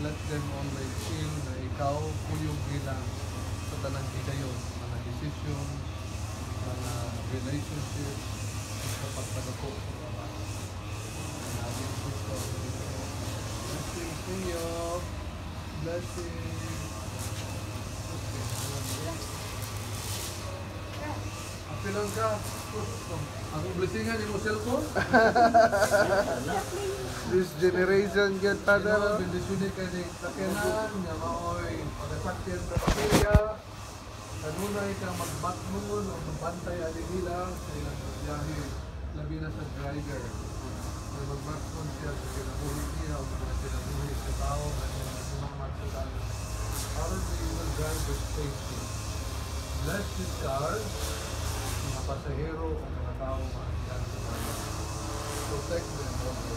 let them always feel na ikaw kuyog nila sa tanang higayon, mga decision, mga relationship, sa pagpadako. Blessings ninyo. Blessings. Pilang ka? Ang blessingan yung cellphone? This generation get Ano, bendisyonin ka ni takenan, nga maoy pagkasakyan sa pamilya, kanunay ka magbatmon o magbantay aligila sa ilang biyahe, labi na sa driver. May magbatmon siya sa kinabuhi niya o mga kinabuhi sa tao na mga magsudan. How do you will drive with safety? Bless this car, mga pasahero o mga tao maakiyan sa mga. Protect them also.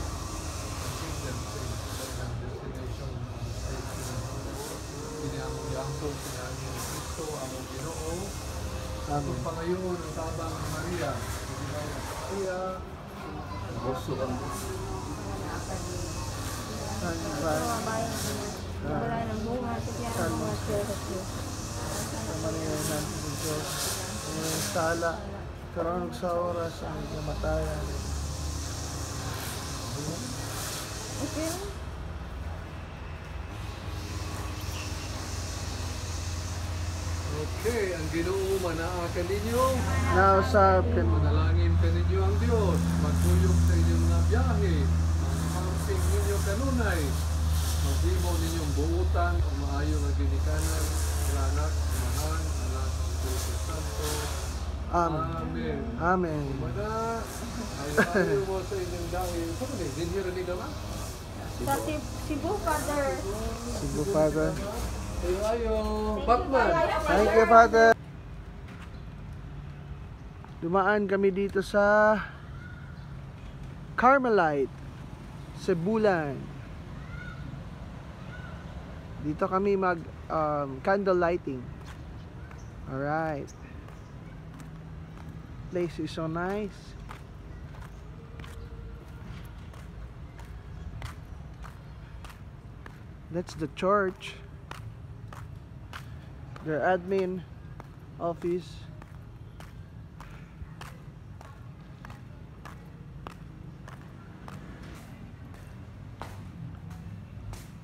And keep them safe sa ilang destination and safety. Piniyang-yangso sila ni Cristo ang Ginoo. Ang pangayoon ng tabang ni Maria. Maria. Boso ang wala ng bunga sa tiyan ng mga sila. Kamarihan natin ng Diyos. Ang sala, karoon sa oras ang kamatayan. Okay. Okay, ang Ginoo manaakan ninyo. Now sa Manalangin ka ninyo ang Diyos. Magtuyog sa inyong mga biyahe. Pangping ninyo kanunay. Maghimo ninyong buutan o maayo nga ginikanan ng anak, mahal, anak, Espiritu Santo. Amen. Amen. Mana, ayaw mo sa inyong dahil. Saan ba? Din here ni Dama? Sa Cebu, Father. Cebu, Father. Ayaw. Batman. Thank you, Father. Dumaan kami dito sa Carmelite, Cebulan. Dito kami mag candle lighting. Alright. Place is so nice. That's the church. Their admin office.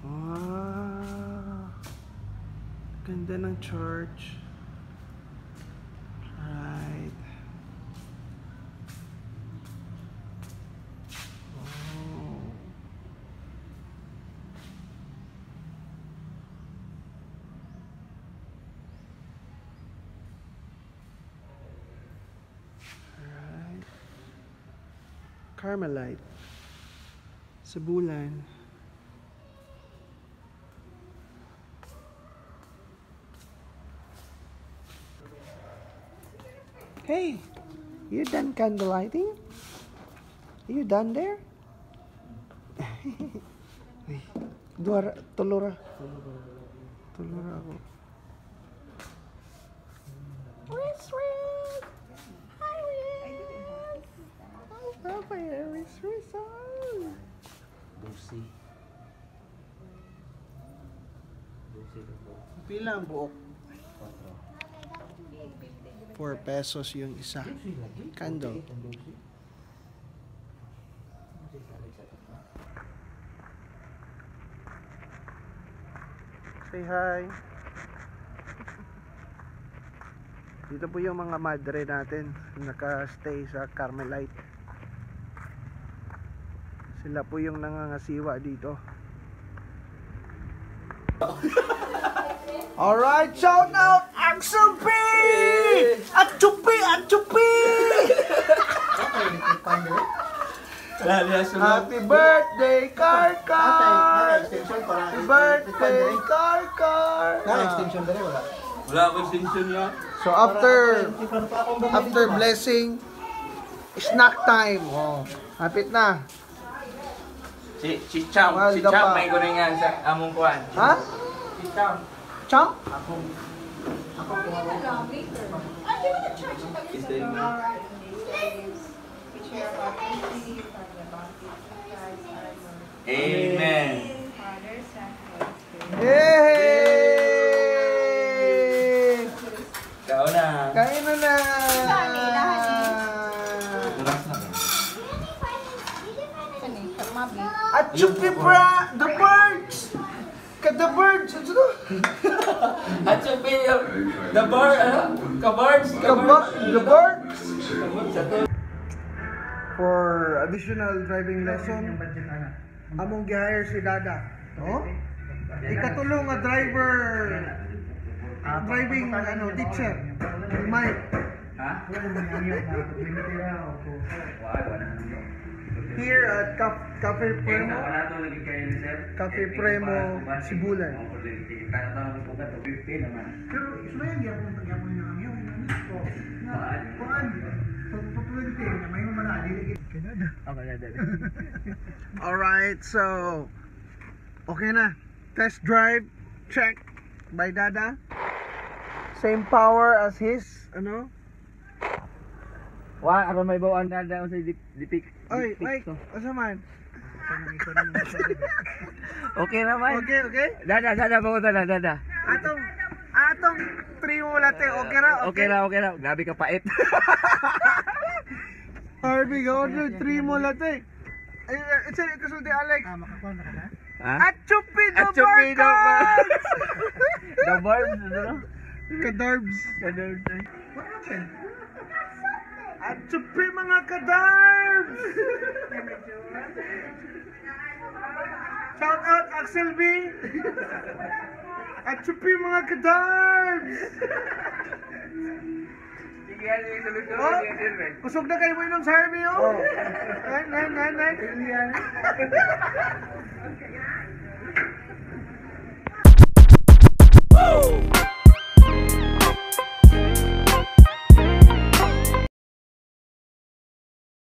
Wow. Ganda ng church. Right. Oh. Right. Carmelite. Cebulan. Hey, you done candle lighting? You done there? Dua tulura. Tulura ako. Where's Riz? Hi Riz. Oh, Papa, Riz. Busi. Pila ang buok? 4 pesos yung isa. Candle. Say hi. Dito po yung mga madre natin naka-stay sa Carmelite. Sila po yung nangangasiwa dito. Alright, shout out Axel P! At Chupi! Happy birthday, Karkar! Happy birthday, Karkar! Extension dali wala. Wala ako extension niya. So after blessing, snack time. Oh, hapit na. Si Cham, Mahal si ka Cham pa. may guningan sa among kuan. Ha? Si Cham. Cham? Is the Amen. mabi. At chupi pra, the birds! The birds! Ano to? At yung the bar, kabards, The birds! For additional driving lesson, among gi-hire si Dada. No? Ikatulong nga driver, driving teacher. Ni Mike. Ha? Here at Cafe Premo, Cafe Premo, Sibulan. Alright, so okay na. Test drive check by Dada. Same power as his, ano? Wah, aron may bawaan na sa dipik. Oy, Mike, asa man? Okay naman. Okay. Dada, bawa dada. Atong primo latte, okay ra? Okay na. Grabe ka pait. Harvey, order 3 mo latte. Ay, it's a kasulti Alex. Makakuha na ka na? Ha? At chupi the Chupi the barkas! The barbs, ano? Kadarbs. What happened? At chupi mga kadarbs! Shout out Axel B. At chupi mga kadarbs! Sige, ano yung solusyon? Oh, kusog na kayo mo inom sa Harvey, oh! Nan.